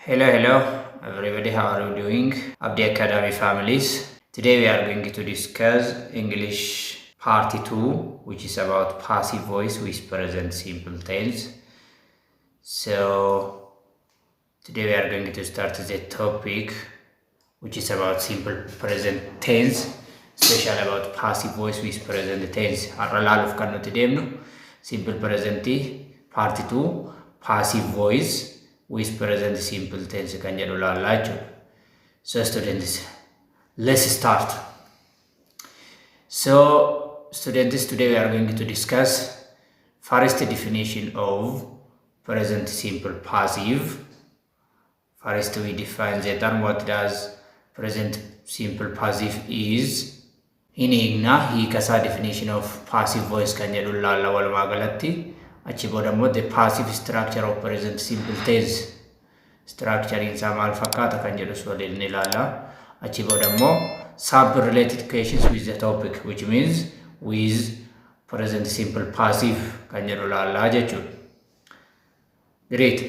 Hello, everybody. How are you doing? Abdi Academy families. Today we are going to discuss English Part-2, which is about passive voice with present simple tense. So today we are going to start the topic, which is about simple present tense, especially about passive voice with present tense. Arralaluuf kan nuti deemnu simple present Part-2 passive voice with present simple tense kan jedhu laallaa jechuudha. So students, let's start. So students, today we are going to discuss first definition of present simple passive. First we define the term what does present simple passive is. He kasa definition of passive voice kan jedhu laallaa walumaa galatti. Achi booda immoo the passive structure of present simple tense. Structure isaa maal fakkaata kan jedhus waliin ilaalla. Achi booda immoo sample related questions with the topic, which means with present simple passive kan jedhu ilaallaa jechuudha. Great.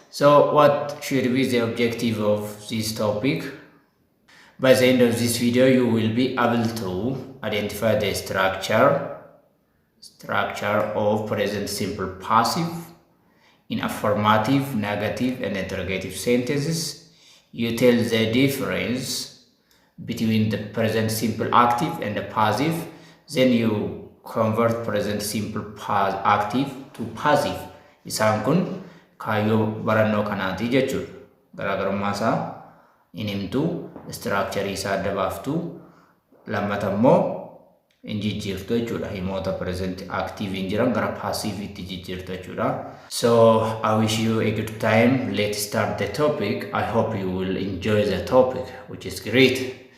So what should be the objective of this topic? By the end of this video, you will be able to identify the structure of present simple passive in affirmative, negative, and interrogative sentences. You tell the difference between the present simple active and the passive. Then you convert present simple active to passive. Isaan kun kaayyoo barannoo kanaati jechuudha. Garaagarummaa isaa in himtu, structure isaa adda baaftu, lammata immoo injijjiirtu jechuudha. Himoota present active hin jiran gara passive itti jijjiirtu jechuudha. So I wish you a good time. Let's start the topic. I hope you will enjoy the topic, which is great.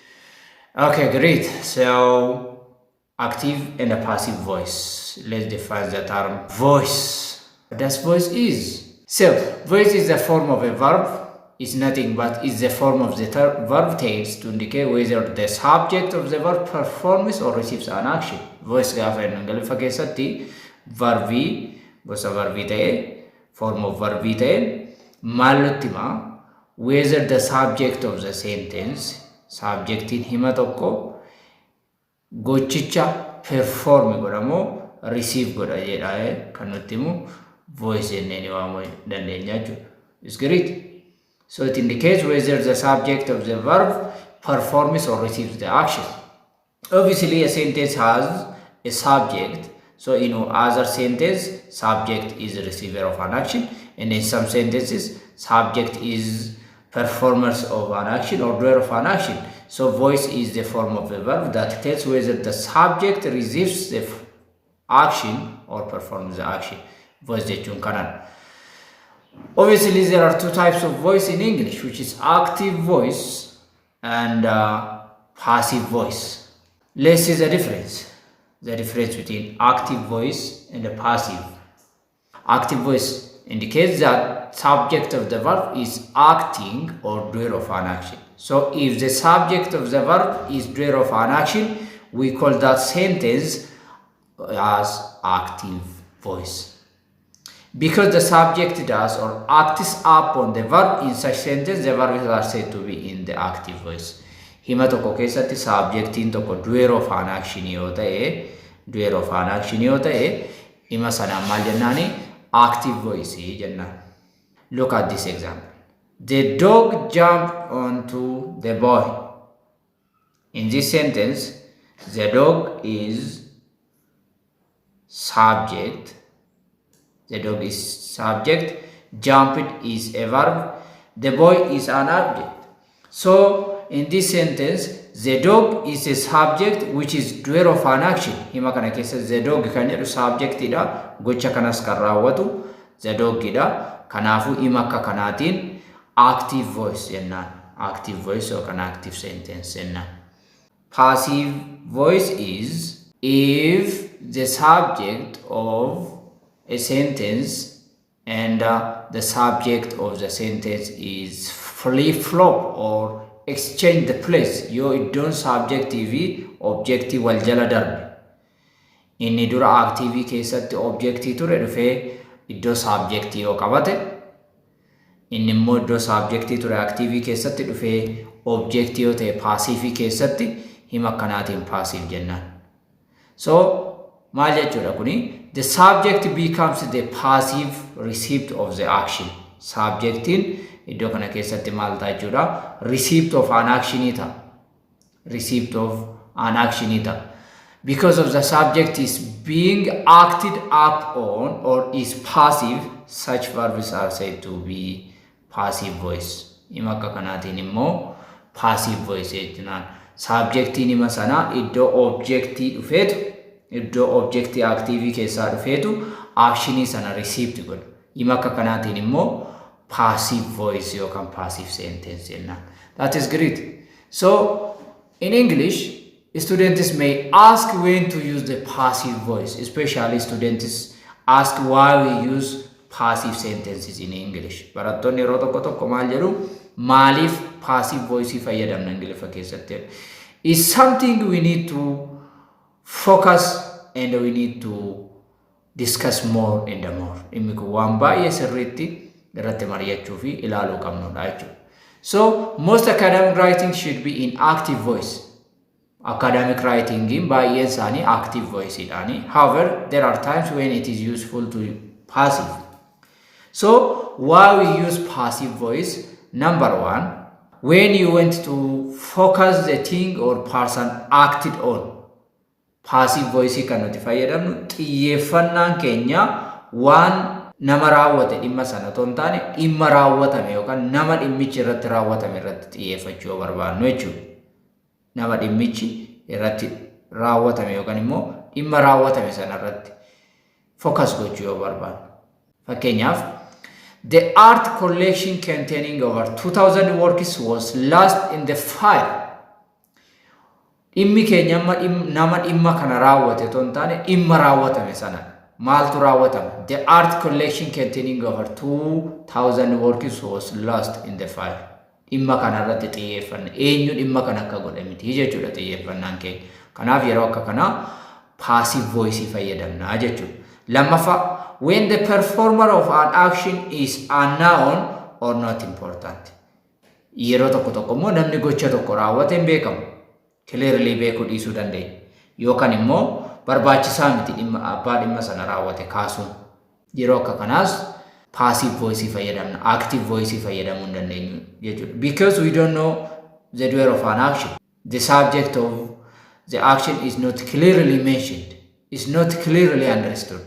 Okay, great. So active and a passive voice. Let's define the term voice. What does voice is? So voice is the form of a verb. Is nothing but is the form of the verb tense to indicate whether the subject of the verb performs or receives an action. Voice gaafa Ingiliffa keessatti verbii gosa verbii ta'e form of verbii ta'e maal nutti hima whether the subject of the sentence subjectiin hima tokko gochicha perform godha moo receive godha jedha kan nutti himu voice jennee waamuu dandeenya jechuudha. It's great. So it indicates whether the subject of the verb performs or receives the action. Obviously, a sentence has a subject. So in other sentence, subject is the receiver of an action. And in some sentences, subject is performers of an action or doer of an action. So voice is the form of the verb that tells whether the subject receives the action or performs the action. Voice jechuun kanaan. Obviously, there are two types of voice in English, which is active voice and passive voice. Let's see the difference between active voice and passive. Active voice indicates that subject of the verb is acting or doer of an action. So if the subject of the verb is doer of an action, we call that sentence as active voice. Because the subject does or acts upon the verb in such sentence, the verbs are said to be in the active voice. Hima tokko keessatti subjectiin tokko doer of an action yoo ta'e, hima sanaan maal jennaani? Active voice jennaan. Look at this example. The dog jumped onto the boy. In this sentence, the dog is subject. The dog is subject, jumped is a verb, the boy is an object. So in this sentence, the dog is a subject which is doer of an action. Hima kana keessa the dog kan jedhu subject ida, gocha kanas kan raawwatu the dog ida. Kanaafu hima akka kanaatiin active voice jennaan. Active voice yookaan active sentence jennaan. Passive voice is if the subject of a sentence and the subject of the sentence is flip-flop or exchange the place. Yoo iddoon subjectii fi objectii wal jala darbe. Inni dura active keessatti objectii ture dhufee iddoo subjectii yoo qabate inni immoo iddoo subjectii ture active keessatti dhufee object yoo ta'e passive keessatti hima akkanaatiin passive jennaan. So maal jechuudha kuni? The subject becomes the passive recipient of the action. Subjectiin iddoo kana keessatti maal ta'a jechuudha? Recipient of an action ita. Receipt of an action ita. Because of the subject is being acted upon or is passive, such verbs are said to be passive voice. Hima akka kanaatiin immoo passive voice jechuudha. Subjectiin hima sana iddoo objectii dhufeetu, iddoo objectii active keessaa dhufeetu actionii sana receipt godha. Hima akka kanaatiin immoo passive voice yookaan passive sentence jennaan. That is great. So in English, students may ask when to use the passive voice, especially students ask why we use passive sentences in English. Barattoonni yeroo tokko maal jedhu maaliif passive voice fayyadamna Ingiliffa keessatti? It's something we need to focus and we need to discuss more and more. Dhimmi kun waan baay'ee sirriitti irratti mari'achuu fi ilaaluu qabnudha jechuudha. So most academic writing should be in active voice. Academic writing in baay'een isaanii active voice idhaani. However, there are times when it is useful to passive. So why we use passive voice? Number one, when you want to focus the thing or person acted on. Passive voice kan nuti fayyadamnu xiyyeeffannaan keenya waan nama raawwate dhimma sana otoo hin taane dhimma raawwatame yookaan nama dhimmichi irratti raawwatame irratti xiyyeeffachuu yoo barbaannu jechuudha. Nama dhimmichi irratti raawwatame yookaan immoo dhimma raawwatame sana irratti focus gochuu yoo barbaannu. Fakkeenyaaf, the art collection containing over 2,000 works was lost in the fire. Dhimmi keenya nama dhimma kana raawwate otoo hin taane dhimma raawwatame sana. Maaltu raawwatame? The art collection containing over 2,000 works was lost in the fire. Dhimma kana irratti xiyyeeffanna. Eenyu dhimma kana akka godhe miti jechuudha xiyyeeffannaan keenya. Kanaaf yeroo akka kana passive voice fayyadamna jechuudha. Lammaffaa, when the performer of an action is unknown or not important. Yeroo tokko immoo namni gocha tokko raawwate hin beekamu. Clearly beekuu dhiisuu dandeenya. Yookaan immoo barbaachisaa miti dhimma abbaa dhimma sana raawwate kaasuun. Yeroo akka kanaas passive voice fayyadamna, active voice fayyadamuu hin dandeenyu jechuudha. Because we don't know the doer of an action. The subject of the action is not clearly mentioned, is not clearly understood.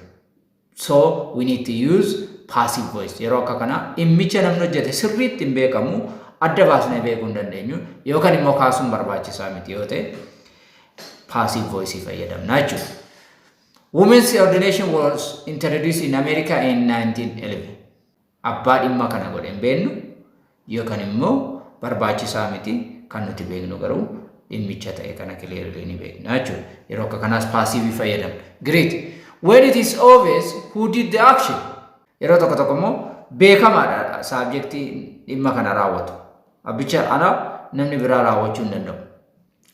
So we need to use passive voice. Yeroo akka kana dhimmicha namni hojjete sirriitti hin beekamu, adda baasnee beekuu hin dandeenyu yookaan immoo kaasuun barbaachisaa miti yoo ta'e passive voice fayyadamna jechuudha. Women's ordination was introduced in America in 1911. Abbaa dhimma kana godhe hin beeknu yookaan immoo barbaachisaa miti kan nuti beeknu garuu dhimmicha ta'e kana clearly ni beekna jechuudha. Yeroo akka kanaas passive fayyadamna. Great. When it is obvious who did the action. Yeroo tokko immoo beekamaadha subjectii dhimma kana raawwatu. Abbicha ana namni biraa raawwachuu hin danda'u.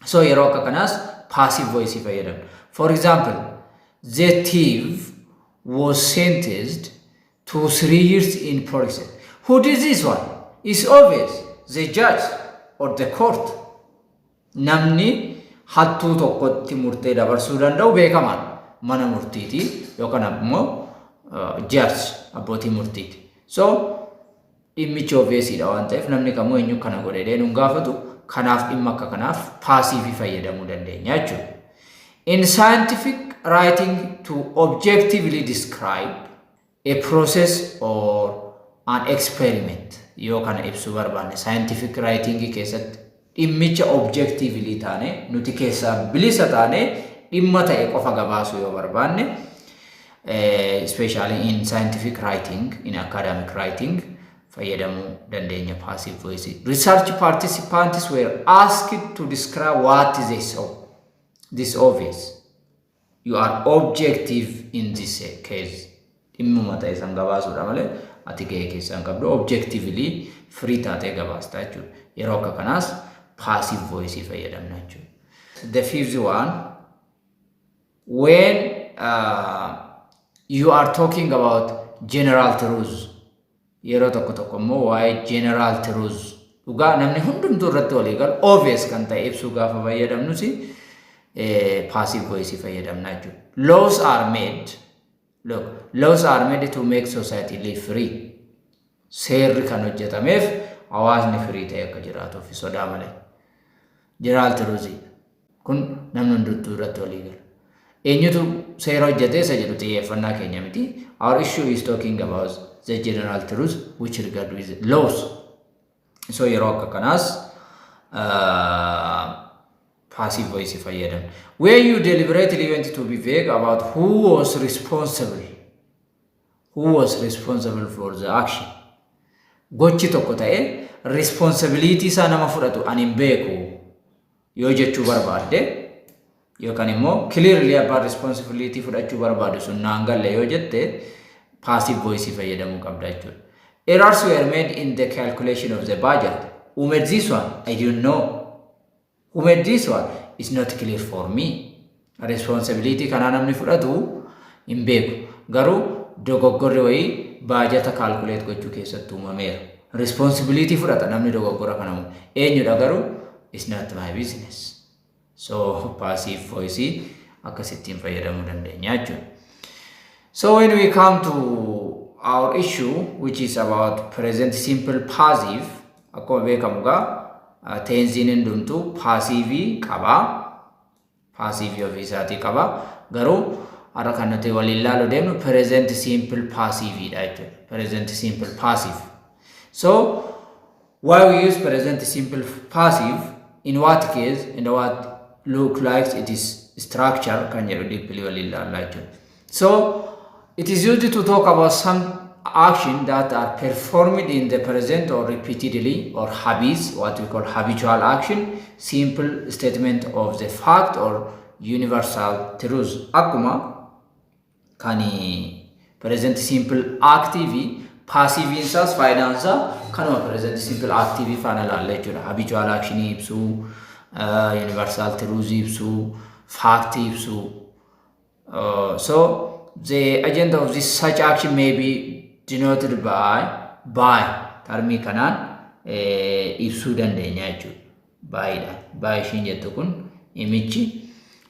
So yeroo akka kanaas passive voice fayyadamna. For example, the thief was sentenced to 3 years in prison. Who did this one? It's obvious. The judge or the court. Namni hattuu tokkotti murtee dabarsuu danda'u beekamaadha. Mana murtiiti yookaan ammoo judge abbootii murtiiti. So dhimmichi obviousdha waan ta'eef namni kamuu eenyu kana godhe deemuun gaafatu kanaaf dhimma akka kanaaf passive fayyadamuu dandeenya jechuudha. In scientific writing, to objectively describe a process or an experiment yoo kana ibsuu barbaanne scientific writing keessatti dhimmicha objectively taane nuti keessaa bilisa taane dhimma ta'e qofa gabaasuu yoo barbaanne especially in scientific writing, in academic writing fayyadamuu dandeenya passive voice. Research participants were asked to describe what is this obvious. You are objective in this case. Dhimmuma ta'e san gabaasuudha malee ati gahee keessan qabdu objectively free taatee gabaasta jechuudha. Yeroo akka kanaas passive voice fayyadamna jechuudha. The fifth one, when you are talking about general truths. yeroo tokko immoo waa'ee general truths dhugaa namni hundumtuu irratti walii galu obvious kan ta'e ibsuu gaafa fayyadamnus passive voice fayyadamna jechuudha. Laws are made to make society live free. Seerri kan hojjetameef hawaasni free ta'e akka jiraatuuf sodaa malee. General truths kun namni hundumtuu irratti walii galu. Eenyutu seera hojjetee isa jedhu xiyyeeffannaa keenya miti. Our issue is talking about the general truths which regard with laws. So yeroo akka kanaas passive voice fayyadam. Where you deliberately went to be vague about who was responsible for the action. Gochi tokko ta'e responsibility isaa nama fudhatu ani hin beeku yoo jechuu barbaadde yookaan immoo clearly about responsibility fudhachuu barbaadu sun naan galle yoo jette passive voice fayyadamuu qabda jechuudha. Errors were made in the calculation of the budget. Who made this one? I don't know. Who made this one? It's not clear for me. Responsibility kana namni fudhatu hin beeku. Garuu dogoggorri wayii baajata calculate gochuu keessatti uumameera. Responsibility fudhata namni dogoggora kanamu. Eenyudha garuu? It's not my business. So passive voice akkasittiin fayyadamuu dandeenya jechuudha. So when we come to our issue which is about present simple passive, akkuma beekamu gaa tensiin hundumtuu passive qaba. Passive ofiisaatii qaba. Garuu har'a kan nuti waliin ilaaluu deemnu present simple passive dha jechuudha. Present simple passive. So why we use present simple passive, in what case, and what look like it is structure kan jedhu deeply waliin ilaalaa jechuudha. So it is used to talk about some action that are performed in the present or repeatedly, or habits, what we call habitual action, simple statement of the fact or universal truth. Akkuma kani present simple active passive insas finance kanuma present simple active faana ilaalla jechuudha. Habitual action ibsu, universal truth ibsu, fact ibsu. So the agent of this such action may be denoted by termii kanaan ibsuu dandeenya jechuudha. By ishiin jettu kun imichi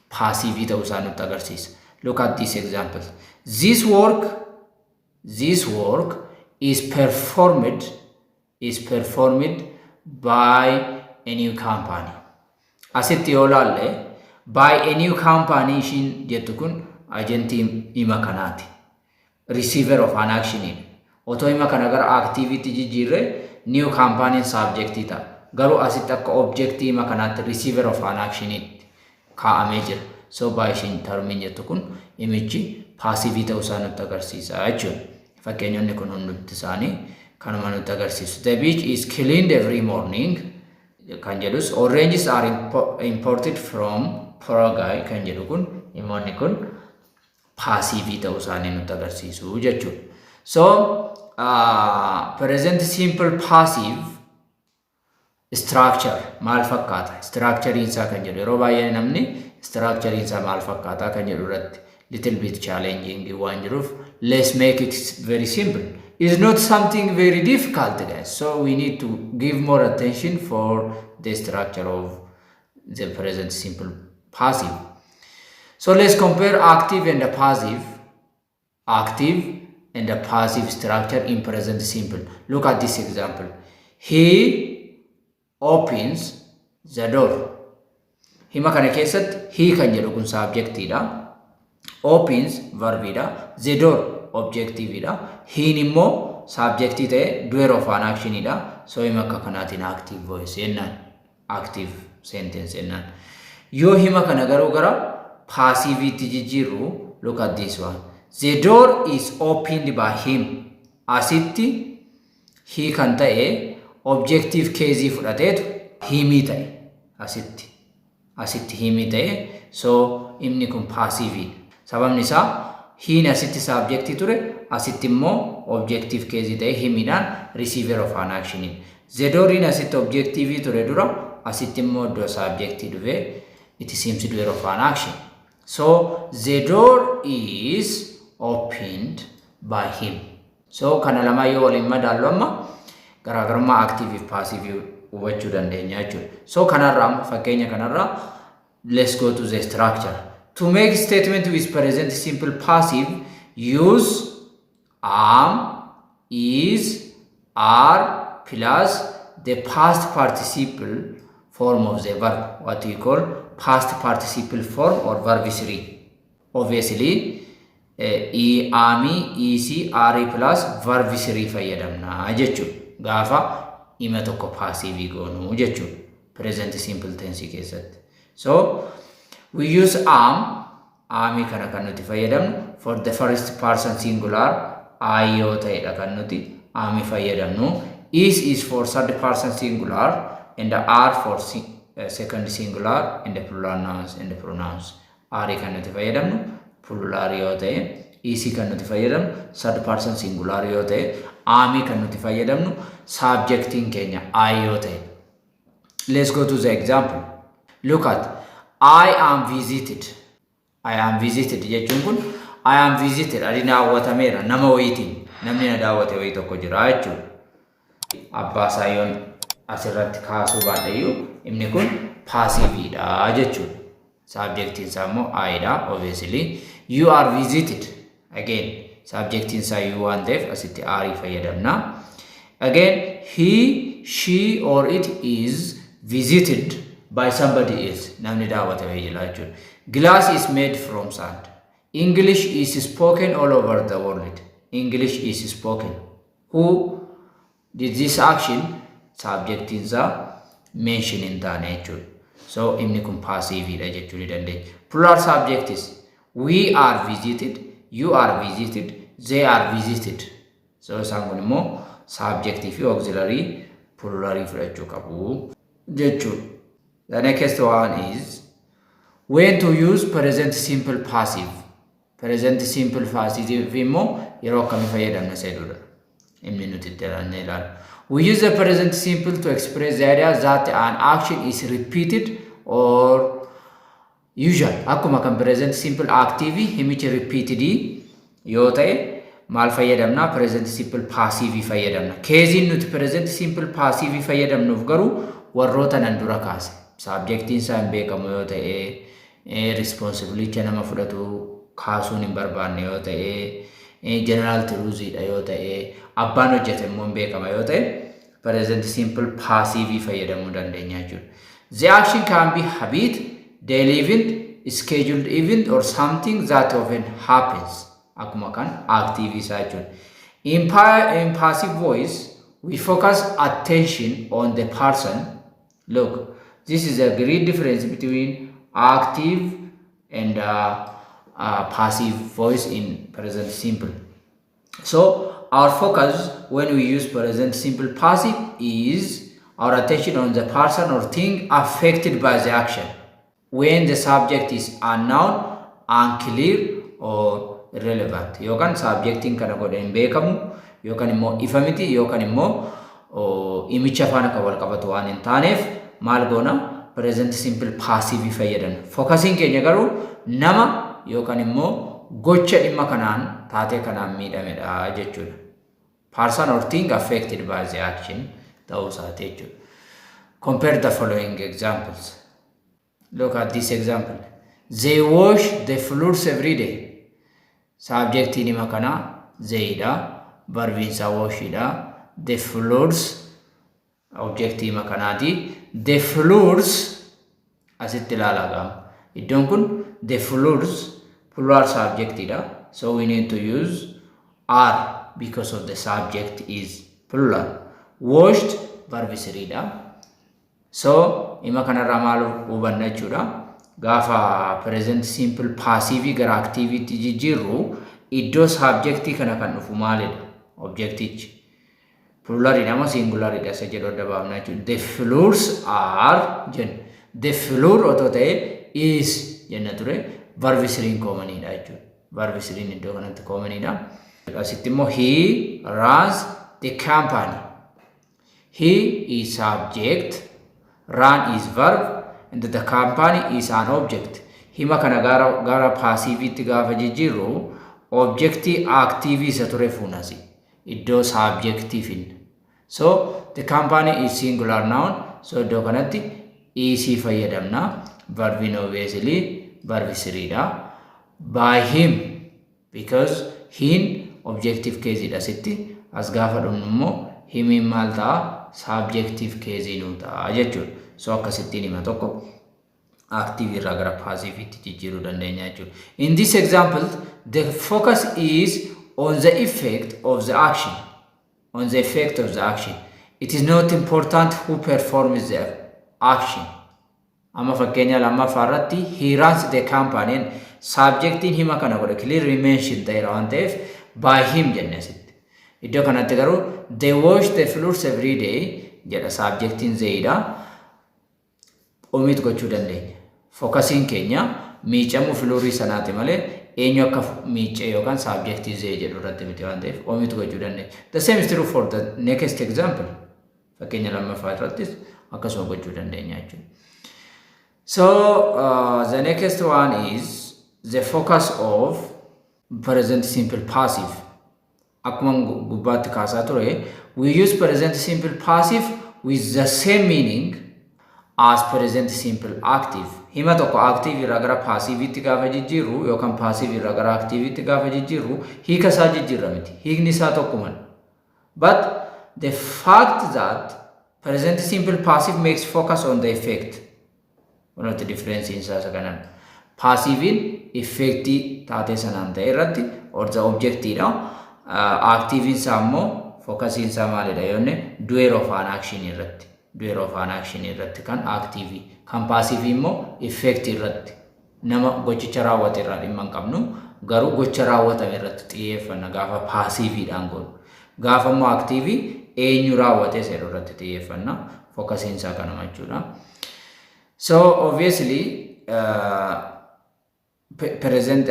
passive ta'uu isaa nutti agarsiisa. Look at this example. This work is performed by a new company. Asitti yoo laalle by a new company ishiin jettu kun agentii hima kanaati. Receiver of an action. Otoo hima kana gara activity jijjiirre new company subject ta'a. Garuu asitti akka object hima kanaatti receiver of an action kaa'amee jira. So by ishiin termiin jettu kun imichi passive ta'uu isaa nutti agarsiisa jechuudha. Fakkeenyonni kun hundumti isaanii kanuma nutti agarsiisu. The beach is cleaned every morning kan jedhus. Oranges are imported from Paraguay kan jedhu kun imonni kun passive ta'uu isaanii nutti agarsiisu jechuudha. So present simple passive structure maal fakkaata? Structure isaa kan jedhu yeroo baay'ee namni structure isaa maal fakkaata kan jedhu irratti little bit challenging waan jiruuf let's make it very simple. It's not something very difficult guys. So we need to give more attention for the structure of the present simple passive. So let's compare active and the passive structure in present simple. Look at this example. He opens the door. Hima kana keessatti he kan jedhu kun subjectidha. Opens verbidha. The door objectividha. Hin immoo subjecti ta'e doer of an actionidha. So hima akka kanaatiin active voice jennaan. Active sentence jennaan. Yoo hima kana garuu gara passivity jijjiirru, look at this one. The door is opened by him. Asitti he kan ta'e objective case fudhateetu himii ta'e. Asitti himii ta'e. So inni kun passive. Sababni isaa hiin asitti subjecti ture, asitti immoo objective case ta'e himiidhaan receiver of an action. The door in asitti objective ture dura, asitti immoo do subjecti dhufe it seems doer of an action. So the door is opened by him. So kana lama yoo waliin madaallu amma garaagarummaa active fi passive hubachuu dandeenya jechuudha. So kanarraa fakkeenya kanarraa let's go to the structure. To make statement with present simple passive, use am, is, are plus the past participle form of the verb, what we call past participle form or verb 3. Obviously, ami, is, are plus verb 3 fayyadamna jechuudha. Gaafa ima tokko passive goonu jechuudha. Present simple tense keessatti. So we use am, ami kana kan nuti fayyadamnu for the first person singular, I yoo ta'edha kan nuti ami fayyadamnu. Is for third person singular and are for second singular and the plural nouns and the pronouns. Are kan nuti fayyadamnu plural yoo ta'e, is kan nuti fayyadamnu third person singular yoo ta'e, ami kan nuti fayyadamnu subjectiin keenya I yoo ta'e. Let's go to the example. Look at I am visited. I am visited jechuun kun I am visited ani daawwatameera nama wayitiin namni na daawwate wayii tokko jira jechuudha. Abbaa Saayoon asirratti kaasuu baadhayyuu inni kun passive dha jechuudha. Subjectiin isaa immoo I dha obviously. You are visited. Again subjectiin isaa you waan ta'eef asitti are fayyadamna. Again he, she or it is visited by somebody else. Namni daawwate wayii jira jechuudha. Glass is made from sand. English is spoken all over the world. English is spoken. Who did this action? Subject is mentioned in the nature. So inni kun passive dha jechuu ni dandeenya. Plural subject is we are visited, you are visited, they are visited. So isaan kun immoo subjective fi auxiliary plural fudhachuu qabu jechuudha. The next one is when to use present simple passive. Present simple passive immoo yeroo akkamii fayyadamna seedudha. Inni nuti itti ilaalu. We use the present simple to express the idea that an action is repeated or usual. Akkuma kan present simple active himichi repeated yoo ta'e maal fayyadamna? Present simple passive fayyadamna. Keeziin nuti present simple passive fayyadamnuuf garuu warroota nan dura kaase. Subjectiin isaa hin beekamu yoo ta'e responsibility nama fudhatu kaasuun hin barbaanne yoo ta'e general truth dha yoo ta'e abbaan hojjete immoo hin beekama yoo ta'e present simple passive fayyadamuu dandeenya jechuudha. The action can be habit, daily event, scheduled event or something that often happens. Akkuma kan active isaa jechuudha. In passive voice, we focus attention on the person. Look, this is a great difference between active and passive voice in present simple. So our focus when we use present simple passive is our attention on the person or thing affected by the action. When the subject is unknown, unclear or irrelevant. Yookaan subjectiin kana godhe hin beekamu yookaan immoo ifa miti yookaan immoo imicha faana kan wal qabatu waan hin taaneef maal goona present simple passive fayyadamna. Focusing keenya garuu nama yookaan immoo gocha dhimma kanaan taatee kanaan miidhamedha jechuudha. Person or thing affected by the action ta'uu isaati jechuudha. Compare the following examples. Look at this example. They wash the floors every day. Subjectiin hima kana they dha. Verbiin isaa wash dha. The floors objectii hima kanaati. The floors asitti ilaalaa gama. Iddoon kun the floors plural subject dha. So we need to use are because of the subject is plural. Washed verb 3 dha. So hima kanarraa maal hubanna jechuudha. Gaafa present simple passive gara activity jijjiirru iddoo subjectii kana kan dhufu maalidha? Objectichi. Plural nama singular dha isa jedhu adda baafna jechuudha. The floors are jenna. The floor otoo ta'e is jenna ture. Verb 3 common dha jechuudha. Verb 3 iddoo kanatti common dha. Asitti immoo he runs the company. He is subject, run is verb, and the company is an object. Hima kana gara passive itti gaafa jijjiirru objecti active isa ture fuunasi. iddoo subjective. So the company is singular noun. So iddoo kanatti is fayyadamna. Verbi obviously verbi siriidha. By him because hin objective case dha sitti as gaafa dhumnu immoo himiin maal ta'a subjective case nuu ta'a jechuudha. So akkasittiin hima tokko active irraa gara passive itti jijjiiruu dandeenya jechuudha. In this example, the focus is on the effect of the action. On the effect of the action. It is not important who performs the action. Amma fakkeenya lammaffaa irratti he runs the company subjectiin hima kana godhe clearly mentioned ta'eera waan ta'eef by him jenne asitti. Iddoo kanatti garuu they wash the floors every day jedha subjectiin zeeyidha. Omit gochuu dandeenya. Focusing keenya miicamuu floorii sanaati malee eenyu akka miicee yookaan subjectii zee jedhu irratti miti waan ta'eef omit gochuu dandeenya. The same is true for the next example. Fakkeenya lammaffaa irrattis akkasuma gochuu dandeenya jechuudha. So the next one is the focus of present simple passive. Akkuma gubbaatti kaasaa ture, we use present simple passive with the same meaning as present simple active. Hima tokko active irraa gara passive itti gaafa jijjiirru yookaan passive irraa gara active itti gaafa jijjiirru hiika isaa jijjiirra miti. Hiikni isaa tokkuma. But the fact that present simple passive makes focus on the effect. One of the difference in isa kanan. Passive in effecti taate sanaan ta'e irratti or the objective active in sammo focus in samaalidha yoonne doer of an action irratti. Doer of an action irratti kan active kan passive immoo effect irratti nama gochicha raawwate irraa dhimma hin qabnu garuu gocha raawwatame irratti xiyyeeffanna gaafa passive dhaan godhu gaafa immoo active eenyu raawwate isa irratti xiyyeeffanna focusing isaa kanuma jechuudha. So obviously present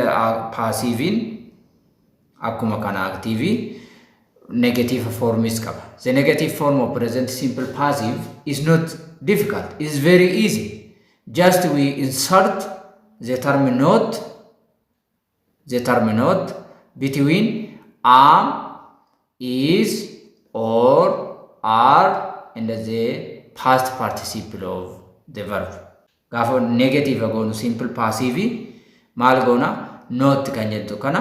passive akkuma kana active negative form is qaba. The negative form of present simple passive is not difficult. It's very easy. Just we insert the term not between am, is, or, are and the past participle of the verb. Gaafa negative agoonu simple passive maal goona not kan jedhu kana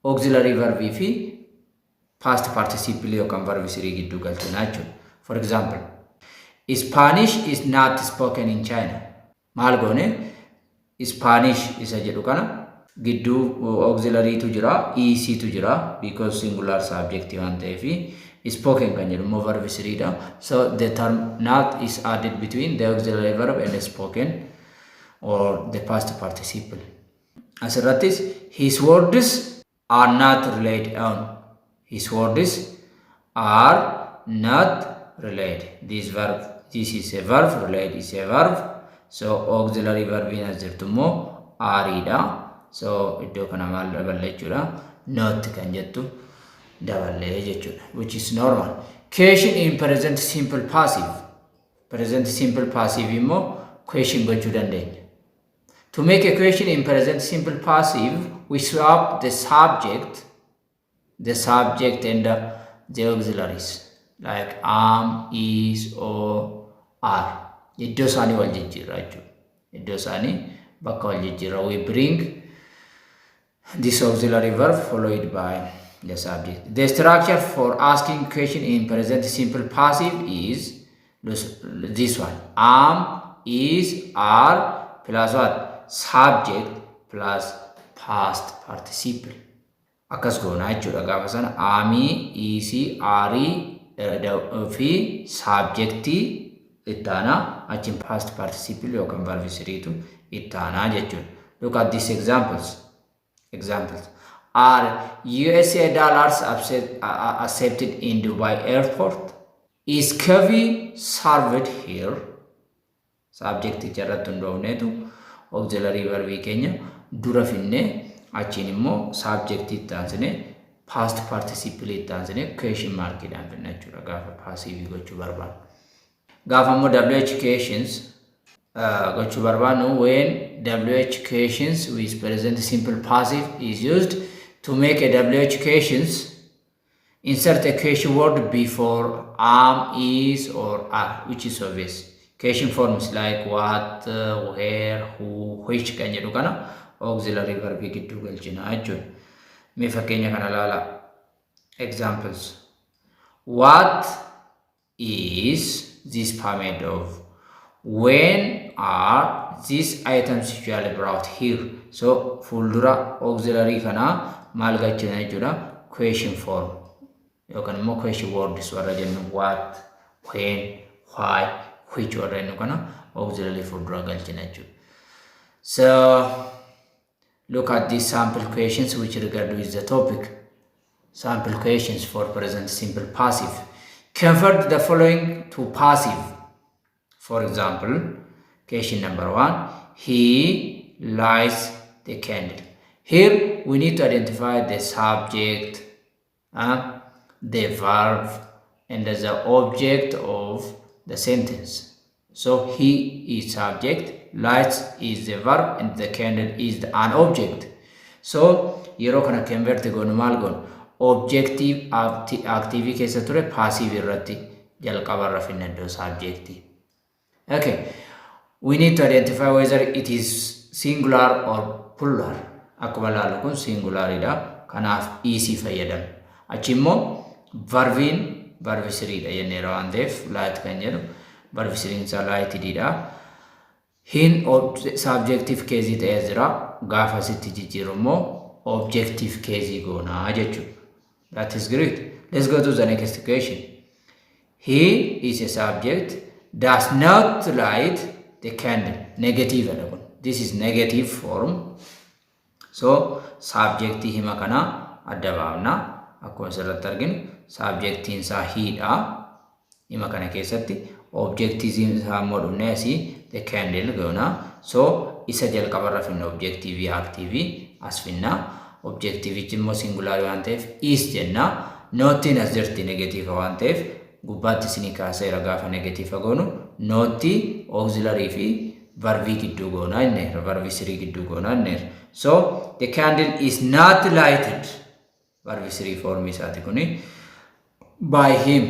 auxiliary verb fi past participle yookaan verb sirii gidduu galchina jechuudha. For example, Spanish is not spoken in China. Maal goone Spanish isa jedhu kana gidduu auxiliary tu jira, EC tu jira because singular subject waan ta'eef spoken kan jedhu immoo verb siriidha. So the term not is added between the auxiliary verb and the spoken or the past participle. Asirrattis his words are not relied on. His words are not related. This is a verb, related is a verb. So auxiliary verb in asirtummo are. So iddoo kana maal daballe jechuudha. Not kan jettu daballe jechuudha, which is normal. Question in present simple passive. Present simple passive immoo question gochuu dandeenya. To make a question in present simple passive, we swap the subject and the auxiliaries like am, is, or, are. Iddoo isaanii wal jijjiirra jechuudha. Iddoo isaanii bakka wal jijjiirra. We bring this auxiliary verb followed by the subject. The structure for asking question in present simple passive is this one. Am, is, are plus what? Subject plus past participle. Akkas goona jechuudha gaafa sana ami, isi, ari fi subjectii ittaana achin past participle yookaan verb siriitu ittaana jechuudha. Look at these examples. Are USA dollars accepted in Dubai airport? Is coffee served here? Subject irratti hundoofneetu auxiliary verb keenya dura finne achiin immoo subject itti aansine past participle itti aansine question mark idhaan finna jechuudha gaafa passive gochuu barbaannu. Gaafa immoo WH questions gochuu barbaannu when WH questions with present simple passive is used to make a WH questions Insert a question word before am, is, or are, which is obvious. Question forms like what, where, who, which kan jedhu kana auxiliary verb gidduu galchina jechuudha. Mee fakkeenya kana ilaala. Examples. What is this pie made of? When are these items usually brought here? So fuuldura auxiliary kana maal galchina jechuudha. Question form yookaan immoo question words warra jennu what, when, why, which warra jennu kana auxiliary fuuldura galchina jechuudha. So look at these sample questions which regard with the topic. Sample questions for present simple passive. Convert the following to passive. For example, question number 1, he lights the candle. Here we need to identify the subject, the verb, and the object of the sentence. So he is subject, lights is the verb, and the candle is an object. So yeroo kana convert goonu maal goonu? Objective active keessa ture passive irratti jalqaba irra finna subjective. Okay, we need to identify whether it is singular or plural. Akkuma ilaallu kun singular idha, kanaaf is fayyadamna. Achi immoo verbiin verb 3 dha jennee waan ta'eef light kan jedhu verb 3 isaa light dha. Hin subjective case ta'ee jira, gaafa sitti jijjiiru immoo objective case goona jechuudha. That is great. Let's go to the next question. He is a subject, does not light the candle. Negative. This is negative form. So subject hima kana adda baafna. Akkuma asirratti arginu subjectiin isaa hiidha. Hima kana keessatti objectiin isaa immoo dhufnee asii the candle goona. So isa jalqabarra finna objective active as finna. Objective immoo singular waan ta'eef is jenna. Noottiin as jirti negative waan ta'eef gubbaatti isinii kaaseera gaafa negative goonu nootti auxiliary fi verbi gidduu goona inneera, verbi 3 gidduu goona inneera. So the candle is not lighted, verbi 3 form isaati kuni, by him.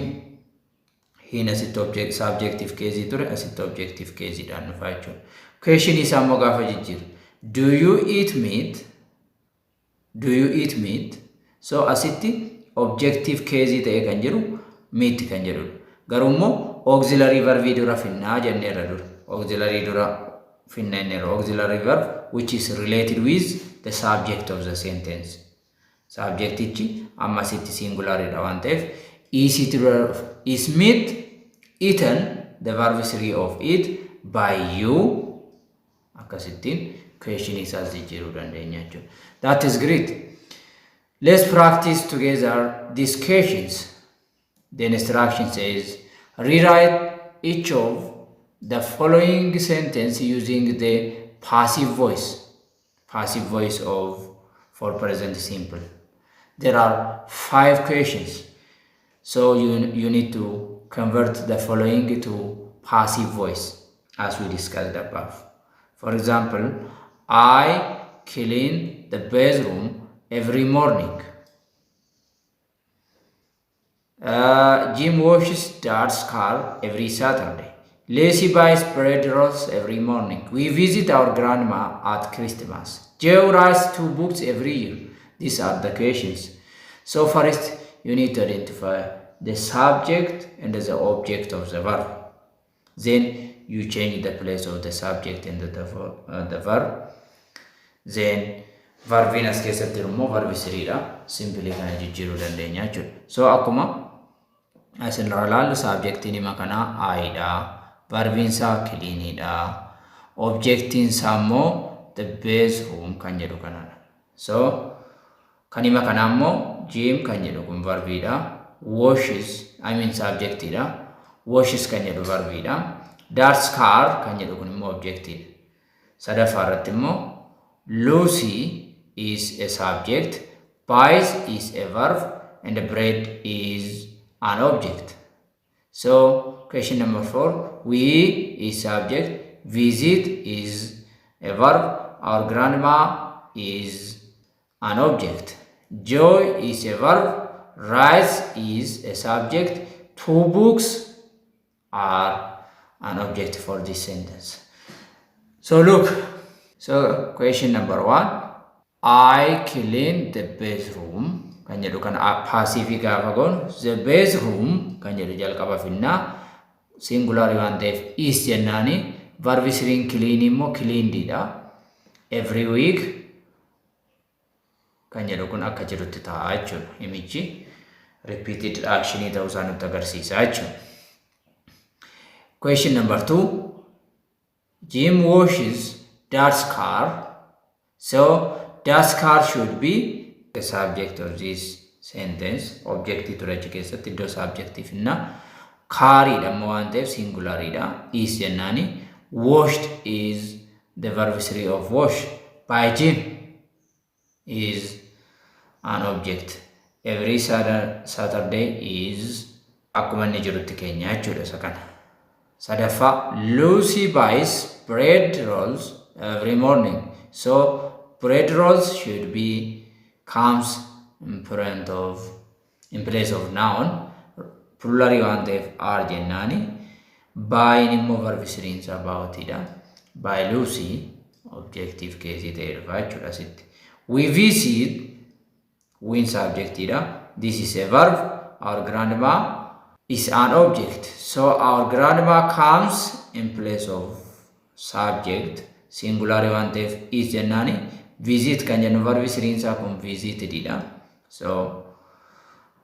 Hin asitti object subjective case ture, asitti objective case dhaan dhufa jechuudha. Question isaa immoo gaafa jijjiiru. Do you eat meat? Do you eat meat? So asitti objective case ta'e kan jiru meat kan jedhu. Garuu immoo auxiliary verb dura finna jenneerra dura. Auxiliary dura finna jenneerra. Auxiliary verb which is related with the subject of the sentence. Subjectichi amma asitti singular dha waan ta'eef is meat eaten, the verb 3 of it, by you. Akkasittiin question isaas jijjiiruu dandeenya jechuudha. That is great. Let's practice together these questions. The instruction says, rewrite each of the following sentence using the passive voice of for present simple. There are 5 questions. So you need to convert the following to passive voice as we discussed above. For example, I clean the bathroom every morning. Jim washes Dad's car every Saturday. Lacey buys bread rolls every morning. We visit our grandma at Christmas. Joe writes 2 books every year. These are the questions. So first, you need to identify the subject and the object of the verb. Then you change the place of the subject and the verb. Then verbiin as keessatti immoo verbi 3 dha. Simply kana jijjiiruu dandeenya jechuudha. So akkuma asin ilaallu subjectiin hima kana I dha. Verbiin isaa clean dha. Objectiin isaa immoo the bathroom kan jedhu kanadha. So kan hima kana immoo Jim kan jedhu kun verbi dha. Washes, subject dha. Washes kan jedhu verbi dha. Dad's car kan jedhu kun immoo object dha. Sadaffaa irratti immoo Lucy is a subject, buys is a verb, and bread is an object. So question number 4, we is subject, visit is a verb, our grandma is an object. Joy is a verb, rice is a subject, 2 books are an object for this sentence. So look, so question number 1, I clean the bedroom. Kan jedhu kan passive gaafa goonu the bedroom kan jedhu jalqaba finna singular waan ta'eef is jennaani verb 3 clean immoo cleaned dha. Every week kan jedhu kun akka jirutti ta'a jechuudha. Himichi repeated action ta'uu isaa nutti agarsiisa jechuudha. Question number 2, Jim washes Dad's car. So Dad's car should be the subject of this sentence. Objective to achi keessatti iddoo subjective inna car dha waan ta'eef singular dha. Is jennaani. Washed is the verb 3 of wash by Jim is an object. Every Saturday is akkuma inni jirutti keenya jechuudha isa kana. Sadaffaa, Lucy buys bread rolls every morning. So bread rolls should be comes in place of noun. Plural waan ta'eef are jennaani. By immoo verb 3 is about it. By Lucy objective case ta'e dhufa jechuudha asitti. We visit win subject dha. This is a verb. Our grandma is an object. So our grandma comes in place of subject. Singular waan ta'eef is jennaani. Visit kan jennu verb 3 isaa kun visited dha. So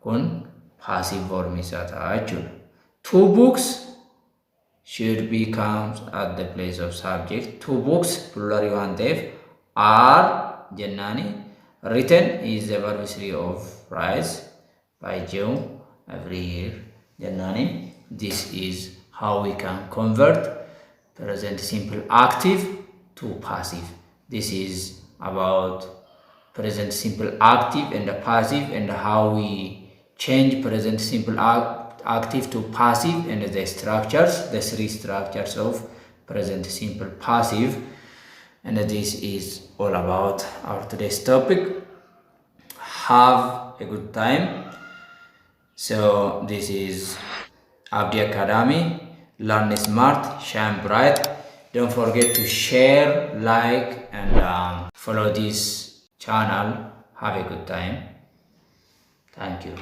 kun passive form isaa ta'a jechuudha. 2 books should be comes at the place of subject. 2 books plural waan ta'eef are jennaani. Written is the verb 3 of rice by June every year jennaani. This is how we can convert present simple active to passive. This is about present simple active and the passive and how we change present simple active to passive and the structures, the 3 structures of present simple passive. And this is all about our today's topic. Have a good time. So this is Abdi Academy. Learn smart, shine bright. Don't forget to share, like, and follow this channel. Have a good time. Thank you.